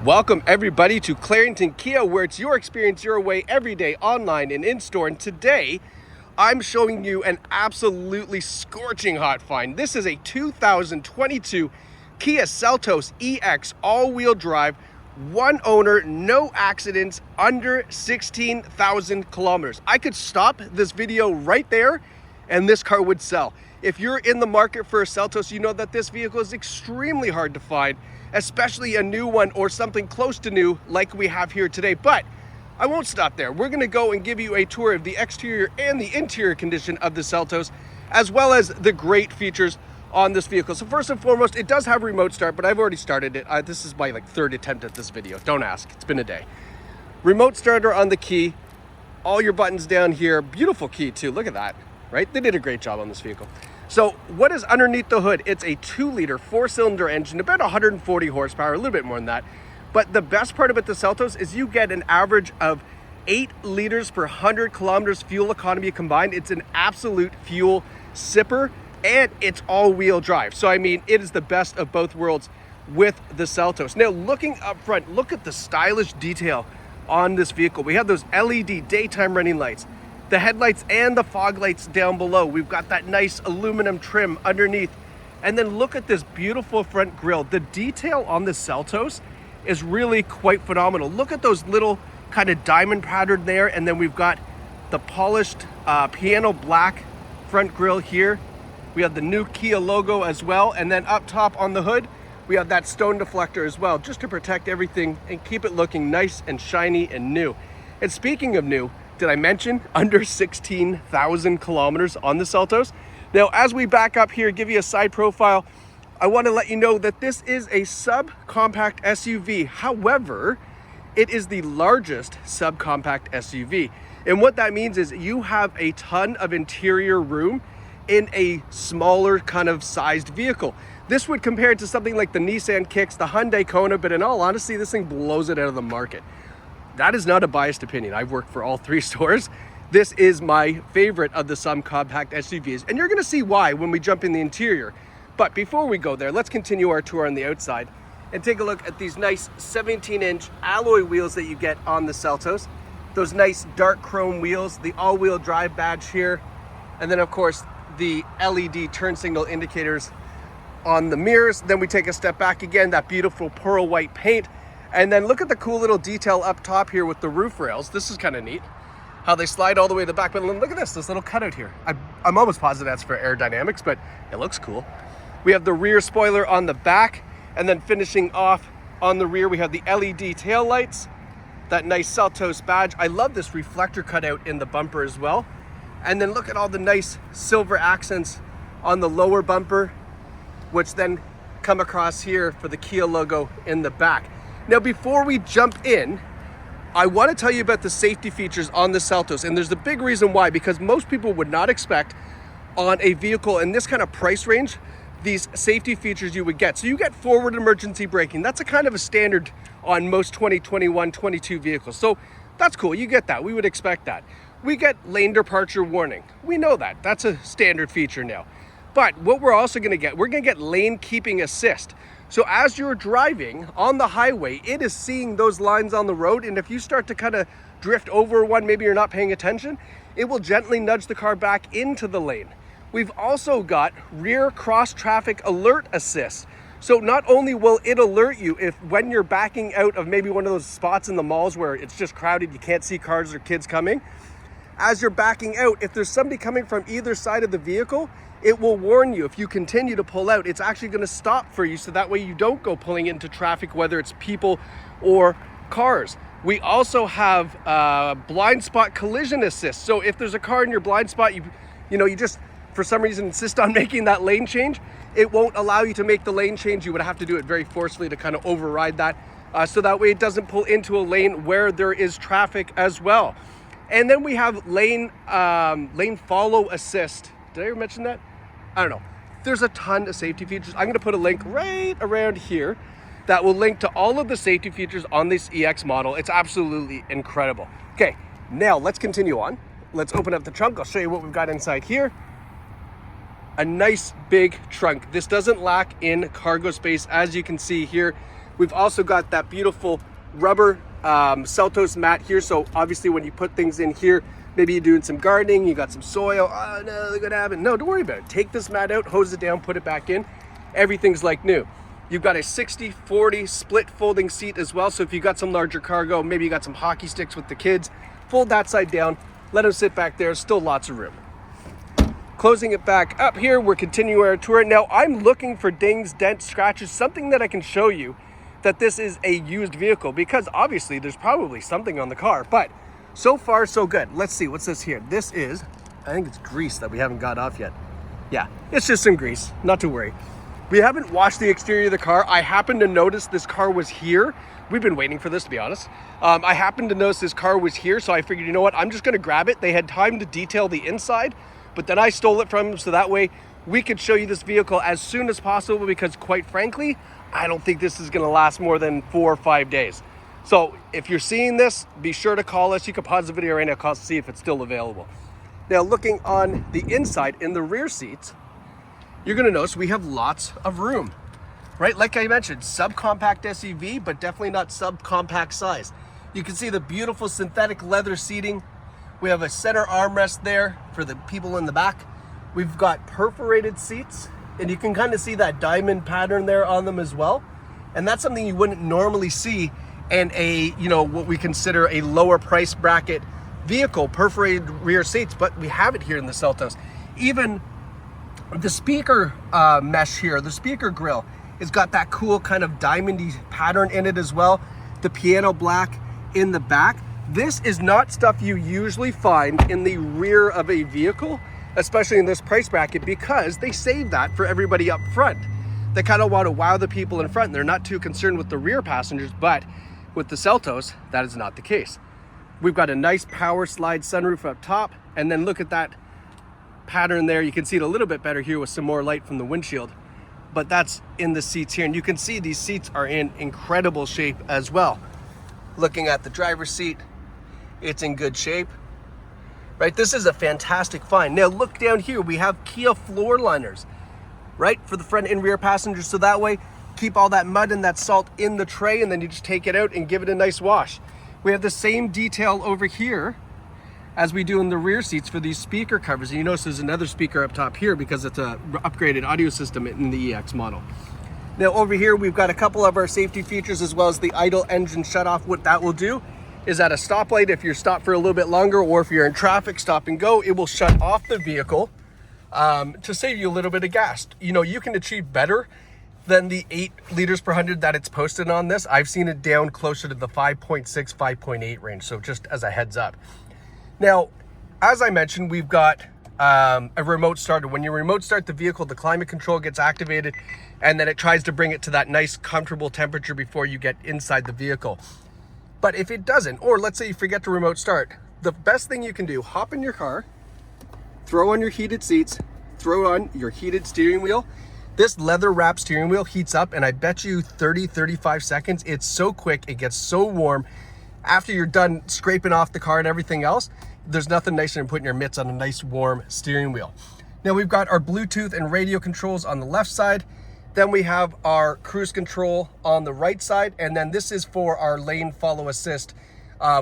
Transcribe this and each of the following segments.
Welcome everybody to Clarington Kia, where it's your experience your way every day, online and in-store. And today, I'm showing you an absolutely scorching hot find. This is a 2022 Kia Seltos EX all-wheel drive, one owner, no accidents, under 16,000 kilometers. I could stop this video right there and this car would sell. If you're in the market for a Seltos, you know that this vehicle is extremely hard to find, especially a new one or something close to new like we have here today. But I won't stop there. We're gonna go and give you a tour of the exterior and the interior condition of the Seltos, as well as the great features on this vehicle. So first and foremost, it does have remote start, but I've already started it. This is my third attempt at this video. Don't ask, it's been a day. Remote starter on the key, all your buttons down here. Beautiful key too, look at that, right? They did a great job on this vehicle. So what is underneath the hood? It's a 2-liter 4-cylinder engine, about 140 horsepower, a little bit more than that. But the best part about the Seltos is you get an average of 8 liters per 100 kilometers fuel economy combined. It's an absolute fuel sipper, and it's all-wheel drive. So I mean, it is the best of both worlds with the Seltos. Now, looking up front, look at the stylish detail on this vehicle. We have those LED daytime running lights, the headlights and the fog lights down below. We've got that nice aluminum trim underneath. And then look at this beautiful front grille. The detail on the Seltos is really quite phenomenal. Look at those little kind of diamond pattern there. And then we've got the polished piano black front grille here. We have the new Kia logo as well. And then up top on the hood, we have that stone deflector as well, just to protect everything and keep it looking nice and shiny and new. And speaking of new, did I mention under 16,000 kilometers on the Seltos? Now, as we back up here, give you a side profile, I want to let you know that this is a subcompact SUV. However, it is the largest subcompact SUV. And what that means is you have a ton of interior room in a smaller kind of sized vehicle. This would compare to something like the Nissan Kicks, the Hyundai Kona, but in all honesty, this thing blows it out of the market. That is not a biased opinion. I've worked for all 3 stores. This is my favorite of the subcompact SUVs, and you're gonna see why when we jump in the interior. But before we go there, let's continue our tour on the outside and take a look at these nice 17-inch alloy wheels that you get on the Seltos. Those nice dark chrome wheels, the all-wheel drive badge here, and then of course the LED turn signal indicators on the mirrors. Then we take a step back again, that beautiful pearl white paint. And then look at the cool little detail up top here with the roof rails. This is kind of neat, how they slide all the way to the back. But look at this little cutout here. I'm almost positive that's for aerodynamics, but it looks cool. We have the rear spoiler on the back, and then finishing off on the rear, we have the LED tail lights, that nice Seltos badge. I love this reflector cutout in the bumper as well. And then look at all the nice silver accents on the lower bumper, which then come across here for the Kia logo in the back. Now, before we jump in, I want to tell you about the safety features on the Seltos, and there's a big reason why, because most people would not expect on a vehicle in this kind of price range these safety features you would get. So you get forward emergency braking. That's a kind of a standard on most 2021, 22 vehicles. So that's cool, you get that, we would expect that. We get lane departure warning. We know that, that's a standard feature now. But what we're also gonna get, we're gonna get lane keeping assist. So as you're driving on the highway, it is seeing those lines on the road, and if you start to kind of drift over one, maybe you're not paying attention, it will gently nudge the car back into the lane. We've also got rear cross traffic alert assist. So not only will it alert you if when you're backing out of maybe one of those spots in the malls where it's just crowded, you can't see cars or kids coming, as you're backing out, if there's somebody coming from either side of the vehicle, it will warn you. If you continue to pull out, it's actually going to stop for you, so that way you don't go pulling into traffic, whether it's people or cars. We also have blind spot collision assist. So if there's a car in your blind spot, you just for some reason insist on making that lane change, it won't allow you to make the lane change. You would have to do it very forcefully to kind of override that, so that way it doesn't pull into a lane where there is traffic as well. And then we have lane follow assist. Did I ever mention that? I don't know. There's a ton of safety features. I'm gonna put a link right around here that will link to all of the safety features on this EX model. It's absolutely incredible. Okay, now let's continue on. Let's open up the trunk. I'll show you what we've got inside here. A nice big trunk. This doesn't lack in cargo space, as you can see here. We've also got that beautiful rubber Seltos mat here. So obviously when you put things in here, maybe you're doing some gardening, you got some soil, oh no, they're gonna have it. No, don't worry about it. Take this mat out, hose it down, put it back in. Everything's like new. You've got a 60-40 split folding seat as well. So if you got some larger cargo, maybe you got some hockey sticks with the kids, fold that side down, let them sit back there, still lots of room. Closing it back up here, we're continuing our tour. Now I'm looking for dings, dents, scratches, something that I can show you that this is a used vehicle, because obviously there's probably something on the car, but so far so good. Let's see, what's this here? This is, I think it's grease that we haven't got off yet. Yeah, it's just some grease, not to worry. We haven't washed the exterior of the car. I happened to notice this car was here. We've been waiting for this, to be honest. I happened to notice this car was here, so I figured, you know what, I'm just gonna grab it. They had time to detail the inside, but then I stole it from them, so that way we could show you this vehicle as soon as possible, because quite frankly, I don't think this is gonna last more than 4 or 5 days. So if you're seeing this, be sure to call us. You can pause the video right now, call us to see if it's still available. Now looking on the inside, in the rear seats, you're gonna notice we have lots of room, right? Like I mentioned, subcompact SUV, but definitely not subcompact size. You can see the beautiful synthetic leather seating. We have a center armrest there for the people in the back. We've got perforated seats, and you can kind of see that diamond pattern there on them as well. And that's something you wouldn't normally see in a, you know, what we consider a lower price bracket vehicle, perforated rear seats, but we have it here in the Seltos. Even the speaker mesh here, the speaker grill, it's got that cool kind of diamondy pattern in it as well. The piano black in the back. This is not stuff you usually find in the rear of a vehicle, especially in this price bracket, because they save that for everybody up front. They kind of want to wow the people in front. They're not too concerned with the rear passengers, but with the Seltos, that is not the case. We've got a nice power slide sunroof up top, and then look at that pattern there. You can see it a little bit better here with some more light from the windshield, but that's in the seats here. And you can see these seats are in incredible shape as well. Looking at the driver's seat, it's in good shape, right? This is a fantastic find. Now look down here, we have Kia floor liners, right? For the front and rear passengers, so that way, keep all that mud and that salt in the tray, and then you just take it out and give it a nice wash. We have the same detail over here as we do in the rear seats for these speaker covers. And you notice there's another speaker up top here because it's a upgraded audio system in the EX model. Now over here, we've got a couple of our safety features as well as the idle engine shutoff. What that will do is at a stoplight, if you're stopped for a little bit longer, or if you're in traffic, stop and go, it will shut off the vehicle to save you a little bit of gas. You know, you can achieve better than the 8 liters per 100 that it's posted on this. I've seen it down closer to the 5.6, 5.8 range. So just as a heads up. Now, as I mentioned, we've got a remote starter. When you remote start the vehicle, the climate control gets activated, and then it tries to bring it to that nice, comfortable temperature before you get inside the vehicle. But if it doesn't, or let's say you forget to remote start, the best thing you can do, hop in your car, throw on your heated seats, throw on your heated steering wheel. This leather wrapped steering wheel heats up, and I bet you 30-35 seconds. It's so quick, it gets so warm. After you're done scraping off the car and everything else, there's nothing nicer than putting your mitts on a nice warm steering wheel. Now we've got our Bluetooth and radio controls on the left side. Then we have our cruise control on the right side. And then this is for our lane follow assist,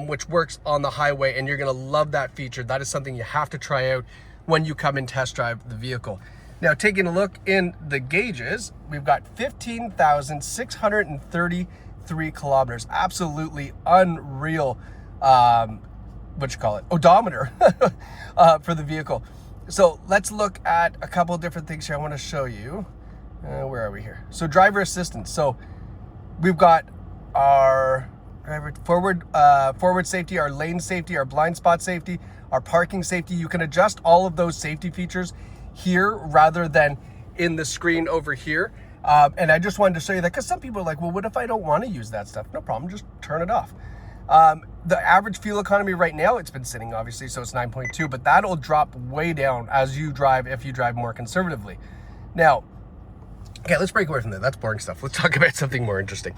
which works on the highway. And you're gonna love that feature. That is something you have to try out when you come and test drive the vehicle. Now taking a look in the gauges, we've got 15,633 kilometers. Absolutely unreal, odometer for the vehicle. So let's look at a couple of different things here I want to show you. Where are we here? So driver assistance. So we've got our forward safety, our lane safety, our blind spot safety, our parking safety. You can adjust all of those safety features here rather than in the screen over here. And I just wanted to show you that because some people are like, well, what if I don't want to use that stuff? No problem, just turn it off. The average fuel economy right now, it's been sitting obviously, so it's 9.2, but that'll drop way down as you drive, if you drive more conservatively. Now, okay, let's break away from that. That's boring stuff. Let's talk about something more interesting.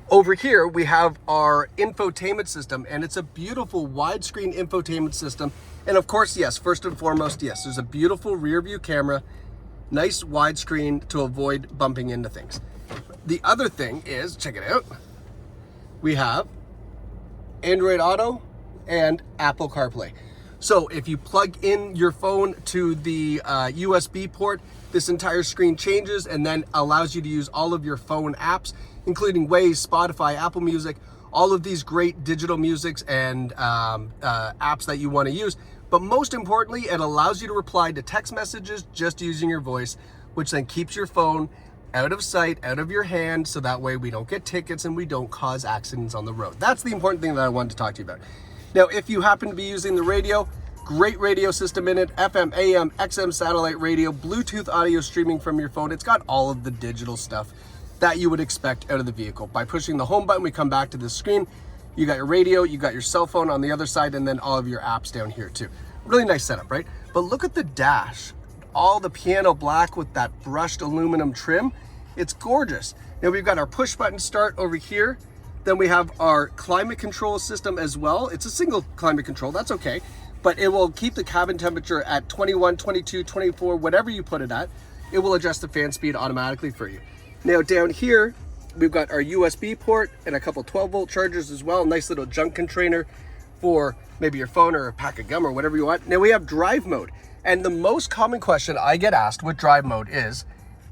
Over here, we have our infotainment system, and it's a beautiful widescreen infotainment system. And of course, yes, first and foremost, yes, there's a beautiful rear view camera, nice widescreen to avoid bumping into things. The other thing is, check it out, we have Android Auto and Apple CarPlay. So if you plug in your phone to the USB port, this entire screen changes and then allows you to use all of your phone apps, including Waze, Spotify, Apple Music, all of these great digital musics and apps that you want to use. But most importantly, it allows you to reply to text messages just using your voice, which then keeps your phone out of sight, out of your hand, so that way we don't get tickets and we don't cause accidents on the road. That's the important thing that I wanted to talk to you about. Now, if you happen to be using the radio, great radio system in it, FM, AM, XM satellite radio, Bluetooth audio streaming from your phone. It's got all of the digital stuff that you would expect out of the vehicle. By pushing the home button, we come back to this screen. You got your radio, you got your cell phone on the other side, and then all of your apps down here too. Really nice setup, right? But look at the dash. All the piano black with that brushed aluminum trim. It's gorgeous. Now we've got our push button start over here. Then we have our climate control system as well. It's a single climate control, that's okay. But it will keep the cabin temperature at 21, 22, 24, whatever you put it at. It will adjust the fan speed automatically for you. Now down here, we've got our USB port and a couple 12-volt chargers as well. Nice little junk container for maybe your phone or a pack of gum or whatever you want. Now we have drive mode. And the most common question I get asked with drive mode is,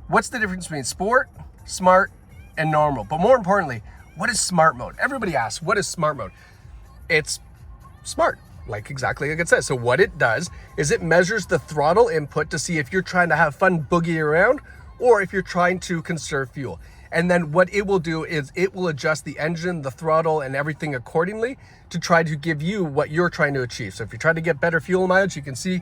what's the difference between sport, smart, and normal? But more importantly, what is smart mode? Everybody asks, what is smart mode? It's smart, exactly like it says. So what it does is it measures the throttle input to see if you're trying to have fun boogieing around or if you're trying to conserve fuel. And then what it will do is it will adjust the engine, the throttle, and everything accordingly to try to give you what you're trying to achieve. So if you're trying to get better fuel mileage, you can see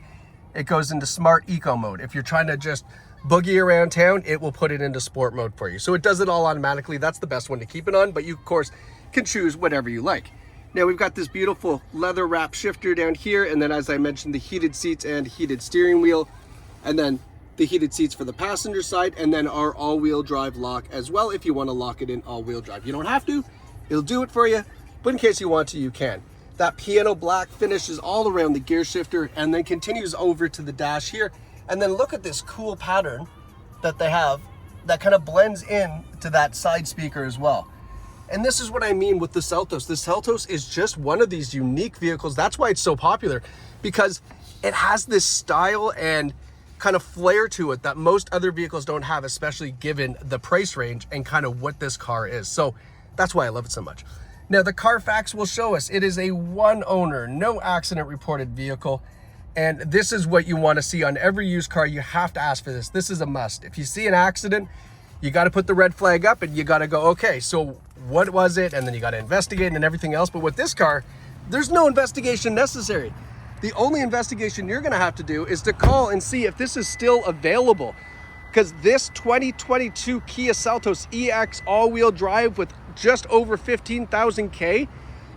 it goes into smart eco mode. If you're trying to just boogie around town, it will put it into sport mode for you. So it does it all automatically. That's the best one to keep it on, but you of course can choose whatever you like. Now we've got this beautiful leather wrap shifter down here, and then as I mentioned, the heated seats and heated steering wheel, and then the heated seats for the passenger side, and then our all-wheel drive lock as well if you want to lock it in all-wheel drive. You don't have to, it'll do it for you, but in case you want to, you can. That piano black finishes all around the gear shifter and then continues over to the dash here. And then look at this cool pattern that they have that kind of blends in to that side speaker as well. And this is what I mean with the Seltos. The Seltos is just one of these unique vehicles. That's why it's so popular, because it has this style and kind of flair to it that most other vehicles don't have, especially given the price range and kind of what this car is. So that's why I love it so much. Now the CarFax will show us it is a one owner, no accident reported vehicle. And this is what you want to see on every used car. You have to ask for this. This is a must. If you see an accident, you got to put the red flag up and you got to go, okay, so what was it? And then you got to investigate and everything else. But with this car, there's no investigation necessary. The only investigation you're going to have to do is to call and see if this is still available. Because this 2022 Kia Seltos EX all-wheel drive with just over 15,000 K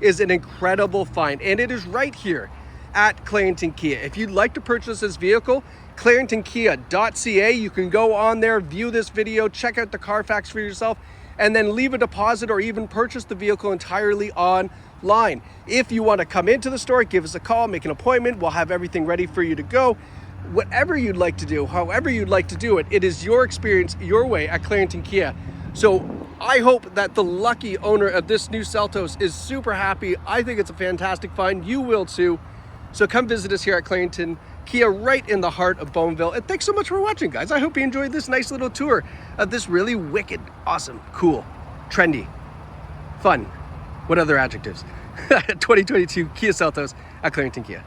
is an incredible find. And it is right here at Clarington Kia. If you'd like to purchase this vehicle, claringtonkia.ca. You can go on there, view this video, check out the CarFax for yourself, and then leave a deposit or even purchase the vehicle entirely online. If you want to come into the store, give us a call, make an appointment. We'll have everything ready for you to go. Whatever you'd like to do, however you'd like to do it, it is your experience, your way at Clarington Kia. So I hope that the lucky owner of this new Seltos is super happy. I think it's a fantastic find. You will too. So come visit us here at Clarington Kia, right in the heart of Bowmanville. And thanks so much for watching, guys. I hope you enjoyed this nice little tour of this really wicked, awesome, cool, trendy, fun, what other adjectives? 2022 Kia Seltos at Clarington Kia.